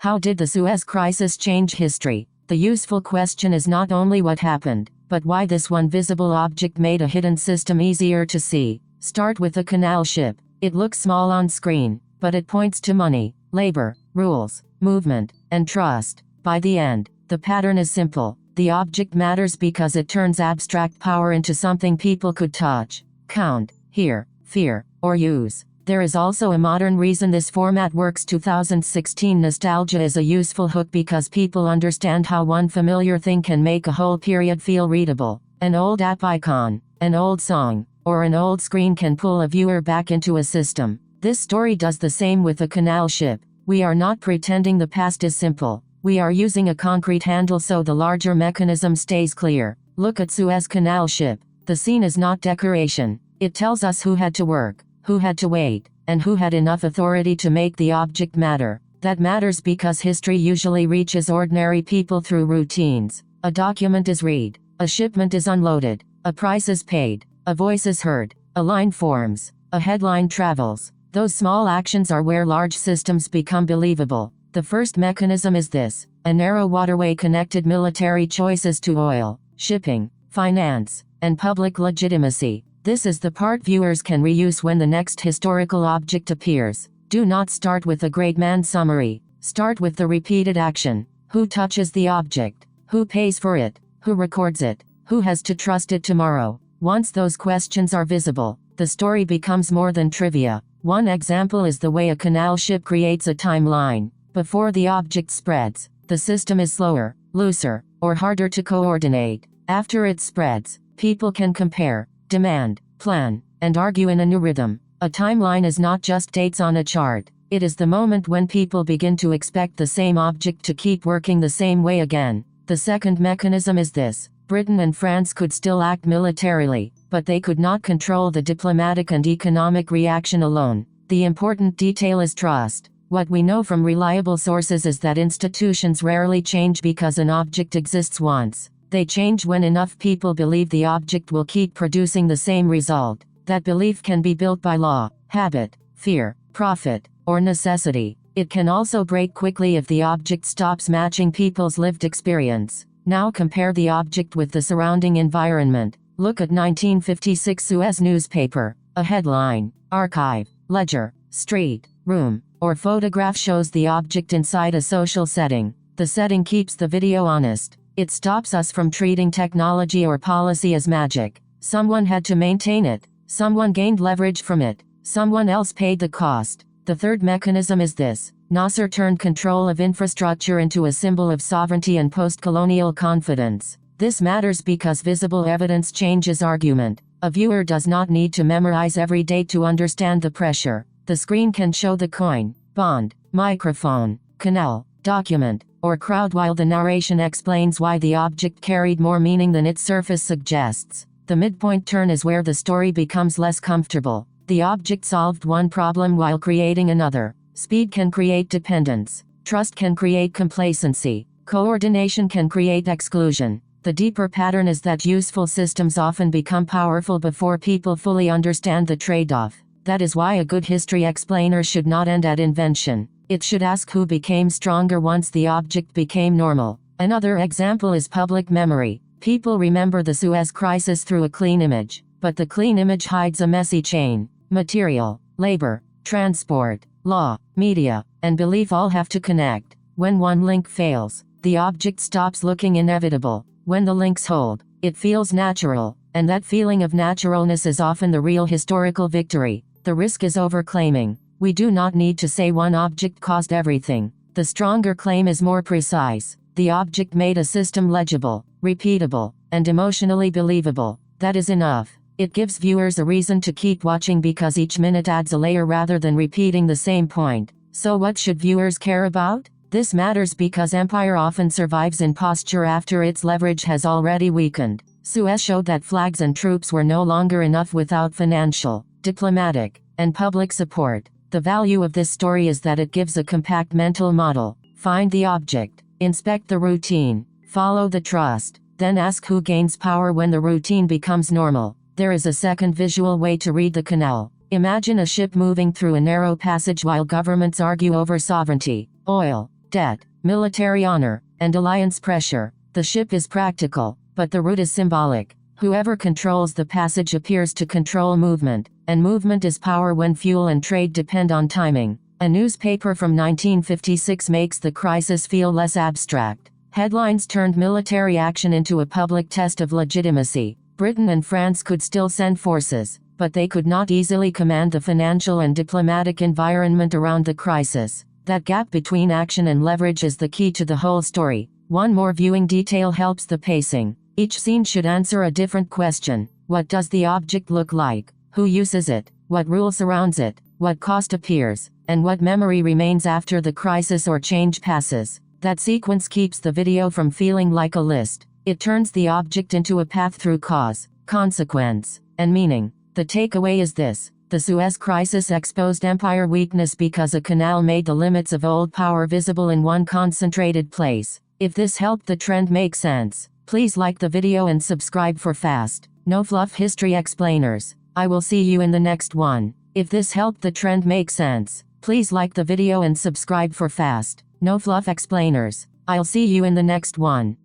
How did the Suez Crisis change history? The useful question is not only what happened, but why this one visible object made a hidden system easier to see. Start with a canal ship. It looks small on screen, but it points to money, labor, rules, movement, and trust. By the end, the pattern is simple. The object matters because it turns abstract power into something people could touch, count, hear, fear, or use. There is also a modern reason this format works. 2016 nostalgia is a useful hook because people understand how one familiar thing can make a whole period feel readable. An old app icon, an old song, or an old screen can pull a viewer back into a system. This story does the same with a canal ship. We are not pretending the past is simple. We are using a concrete handle so the larger mechanism stays clear. Look at Suez Canal ship. The scene is not decoration. It tells us who had to work, who had to wait, and who had enough authority to make the object matter. That matters because history usually reaches ordinary people through routines. A document is read, a shipment is unloaded, a price is paid, a voice is heard, a line forms, a headline travels. Those small actions are where large systems become believable. The first mechanism is this: a narrow waterway connected military choices to oil, shipping, finance, and public legitimacy. This is the part viewers can reuse when the next historical object appears. Do not start with a great man summary. Start with the repeated action. Who touches the object? Who pays for it? Who records it? Who has to trust it tomorrow? Once those questions are visible, the story becomes more than trivia. One example is the way a canal ship creates a timeline. Before the object spreads, the system is slower, looser, or harder to coordinate. After it spreads, people can compare, demand, plan, and argue in a new rhythm. A timeline is not just dates on a chart. It is the moment when people begin to expect the same object to keep working the same way again. The second mechanism is this: Britain and France could still act militarily, but they could not control the diplomatic and economic reaction alone. The important detail is trust. What we know from reliable sources is that institutions rarely change because an object exists once. They change when enough people believe the object will keep producing the same result. That belief can be built by law, habit, fear, profit, or necessity. It can also break quickly if the object stops matching people's lived experience. Now compare the object with the surrounding environment. Look at 1956 Suez newspaper. A headline, archive, ledger, street, room, or photograph shows the object inside a social setting. The setting keeps the video honest. It stops us from treating technology or policy as magic. Someone had to maintain it. Someone gained leverage from it. Someone else paid the cost. The third mechanism is this: Nasser turned control of infrastructure into a symbol of sovereignty and post-colonial confidence. This matters because visible evidence changes argument. A viewer does not need to memorize every date to understand the pressure. The screen can show the coin, bond, microphone, canal, document, or crowd while the narration explains why the object carried more meaning than its surface suggests. The midpoint turn is where the story becomes less comfortable. The object solved one problem while creating another. Speed can create dependence. Trust can create complacency. Coordination can create exclusion. The deeper pattern is that useful systems often become powerful before people fully understand the trade-off. That is why a good history explainer should not end at invention. It should ask who became stronger once the object became normal. Another example is public memory. People remember the Suez Crisis through a clean image, but the clean image hides a messy chain. Material, labor, transport, law, media, and belief all have to connect. When one link fails, the object stops looking inevitable. When the links hold, it feels natural, and that feeling of naturalness is often the real historical victory. The risk is overclaiming. We do not need to say one object caused everything. The stronger claim is more precise. The object made a system legible, repeatable, and emotionally believable. That is enough. It gives viewers a reason to keep watching because each minute adds a layer rather than repeating the same point. So what should viewers care about? This matters because empire often survives in posture after its leverage has already weakened. Suez showed that flags and troops were no longer enough without financial, diplomatic, and public support. The value of this story is that it gives a compact mental model. Find the object, inspect the routine, follow the trust, then ask who gains power when the routine becomes normal. There is a second visual way to read the canal. Imagine a ship moving through a narrow passage while governments argue over sovereignty, oil, debt, military honor, and alliance pressure. The ship is practical, but the route is symbolic. Whoever controls the passage appears to control movement, and movement is power when fuel and trade depend on timing. A newspaper from 1956 makes the crisis feel less abstract. Headlines turned military action into a public test of legitimacy. Britain and France could still send forces, but they could not easily command the financial and diplomatic environment around the crisis. That gap between action and leverage is the key to the whole story. One more viewing detail helps the pacing. Each scene should answer a different question. What does the object look like? Who uses it? What rule surrounds it? What cost appears? And what memory remains after the crisis or change passes? That sequence keeps the video from feeling like a list. It turns the object into a path through cause, consequence, and meaning. The takeaway is this: the Suez crisis exposed empire weakness because a canal made the limits of old power visible in one concentrated place. If this helped the trend make sense, please like the video and subscribe for fast, no fluff history explainers. I will see you in the next one. If this helped the trend make sense, please like the video and subscribe for fast, no fluff explainers. I'll see you in the next one.